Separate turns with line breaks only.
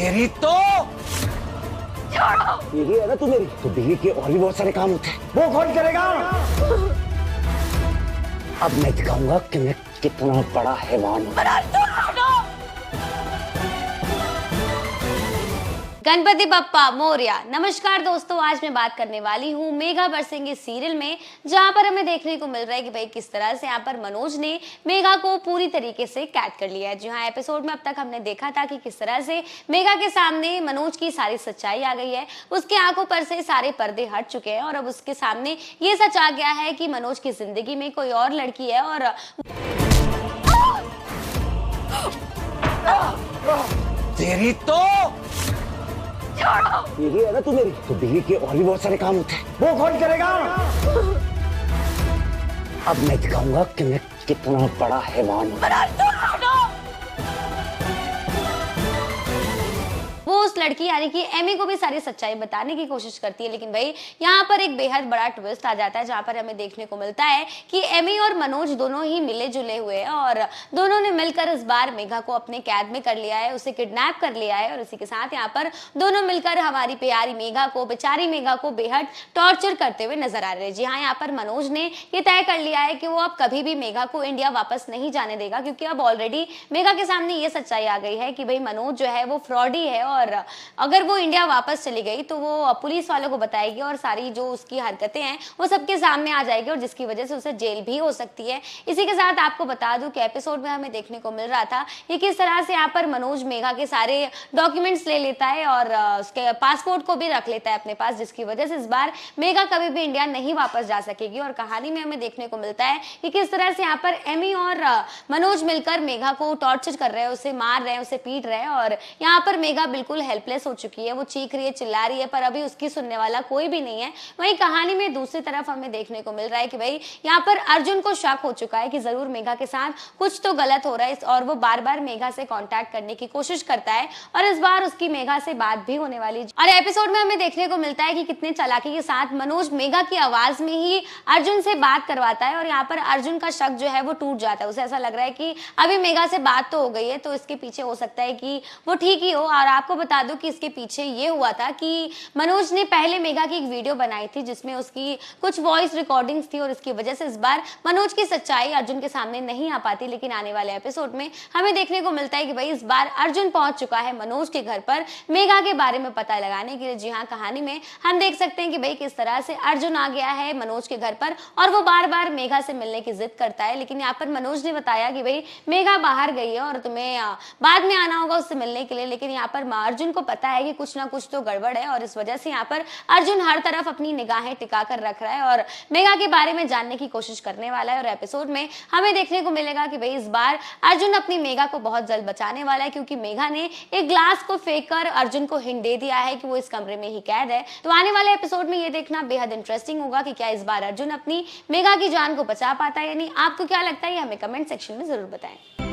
तेरी तो
छोड़ो। यही है ना तू मेरी, तो बीवी के और भी बहुत सारे काम होते हैं, वो कौन करेगा? अब मैं दिखाऊंगा कि मैं कितना बड़ा हैवान हूँ।
गणपति बप्पा मोरया। नमस्कार दोस्तों, आज मैं बात करने वाली हूँ मेघा बरसिंगी सीरियल में, जहाँ पर हमें देखने को मिल रहा है कि भाई किस तरह से यहाँ पर मनोज ने मेघा को पूरी तरीके से कैद कर लिया है। जी हाँ, एपिसोड में अब तक हमने देखा था कि किस तरह से मेघा के सामने मनोज की सारी सच्चाई आ गई है, उसके आंखों पर से सारे पर्दे हट चुके हैं और अब उसके सामने ये सच आ गया है कि मनोज की जिंदगी में कोई और लड़की है। और
तेरी तो
यही है ना तू मेरी, तो बीवी के और भी बहुत सारे काम होते हैं, वो कौन करेगा? अब मैं दिखाऊंगा कि मैं कितना बड़ा हैवान हूँ।
वो उस लड़की यानी कि एमी को भी सारी सच्चाई बताने की कोशिश करती है, लेकिन भाई यहाँ पर एक बेहद बड़ा ट्विस्ट आ जाता है, जहाँ पर हमें देखने को मिलता है कि एमी और मनोज दोनों ही मिले जुले हुए हैं और दोनों ने मिलकर इस बार मेघा को अपने कैद में कर लिया है, उसे किडनैप कर लिया है। और इसी के साथ यहाँ पर दोनों मिलकर हमारी प्यारी मेघा को, बेचारी मेघा को बेहद टॉर्चर करते हुए नजर आ रहे हैं। जी हाँ, यहाँ पर मनोज ने ये तय कर लिया है कि वो अब कभी भी मेघा को इंडिया वापस नहीं जाने देगा, क्योंकि अब ऑलरेडी मेघा के सामने ये सच्चाई आ गई है कि भाई मनोज जो है वो फ्रॉडी है और अगर वो इंडिया वापस चली गई तो वो पुलिस वालों को बताएगी और सारी जो उसकी हरकतें हैं वो सबके सामने आ जाएगी और जिसकी वजह से उसे जेल भी हो सकती है। इसी के साथ आपको बता दूं कि एपिसोड में हमें देखने को मिल रहा था कि किस तरह से यहाँ पर मनोज मेघा के सारे डॉक्यूमेंट्स ले लेता है और उसके पासपोर्ट को भी रख लेता है अपने पास, जिसकी वजह से इस बार मेघा कभी भी इंडिया नहीं वापस जा सकेगी। और कहानी में हमें देखने को मिलता है कि किस तरह से यहाँ पर एमी और मनोज मिलकर मेघा को टॉर्चर कर रहे हैं, उसे मार रहे हैं, उसे पीट रहे हैं और यहाँ पर मेघा बिल्कुल हेल्पलेस हो चुकी है। वो चीख रही है, चिल्ला रही है, पर अभी उसकी सुनने वाला कोई भी नहीं है। वहीं कहानी में दूसरी तरफ हमें देखने को मिल रहा है कि भाई यहाँ पर अर्जुन को शक हो चुका है कि जरूर मेघा के साथ कुछ तो गलत हो रहा है और वो बार बार मेघा से कांटेक्ट करने की कोशिश करता है और इस बार उसकी मेघा से बात भी होने वाली है। और एपिसोड में हमें देखने को मिलता है कि कितने चालाकी के साथ मनोज मेघा की आवाज में ही अर्जुन से बात करवाता है और यहाँ पर अर्जुन का शक जो है वो टूट जाता है। उसे ऐसा लग रहा है कि अभी मेघा से बात तो हो गई है तो इसके पीछे हो सकता है कि वो ठीक ही हो। और आपको बता दूं कि इसके पीछे ये हुआ था कि मनोज ने पहले मेघा की एक वीडियो बनाई थी जिसमें उसकी कुछ वॉइस रिकॉर्डिंग्स थी और इसकी वजह से इस बार मनोज की सच्चाई अर्जुन के सामने नहीं आ पाती। लेकिन आने वाले एपिसोड में हमें देखने को मिलता है कि भाई इस बार अर्जुन पहुंच चुका है मनोज के घर पर मेघा के बारे में पता लगाने के लिए। जी हाँ, कहानी में हम देख सकते हैं कि भाई किस तरह से अर्जुन आ गया है मनोज के घर पर और वो बार बार मेघा से मिलने की जिद करता है। लेकिन यहाँ पर मनोज ने बताया कि भाई मेघा बाहर गई है और तुम्हें बाद में आना होगा उससे मिलने के लिए। लेकिन यहाँ पर अर्जुन को पता है कि कुछ ना कुछ तो गड़बड़ है और इस वजह से यहाँ पर अर्जुन हर तरफ अपनी निगाहें टिका कर रख रहा है और मेघा के बारे में जानने की कोशिश करने वाला है। और एपिसोड में हमें देखने को मिलेगा कि भाई इस बार अर्जुन अपनी मेघा को बहुत जल्द बचाने वाला है, क्योंकि मेघा ने एक ग्लास को फेंक कर अर्जुन को हिंट दे दिया है कि वो इस कमरे में ही कैद है। तो आने वाले एपिसोड में ये देखना बेहद इंटरेस्टिंग होगा कि क्या इस बार अर्जुन अपनी मेघा की जान को बचा पाता है या नहीं। आपको क्या लगता है, ये हमें कमेंट सेक्शन में जरूर बताएं।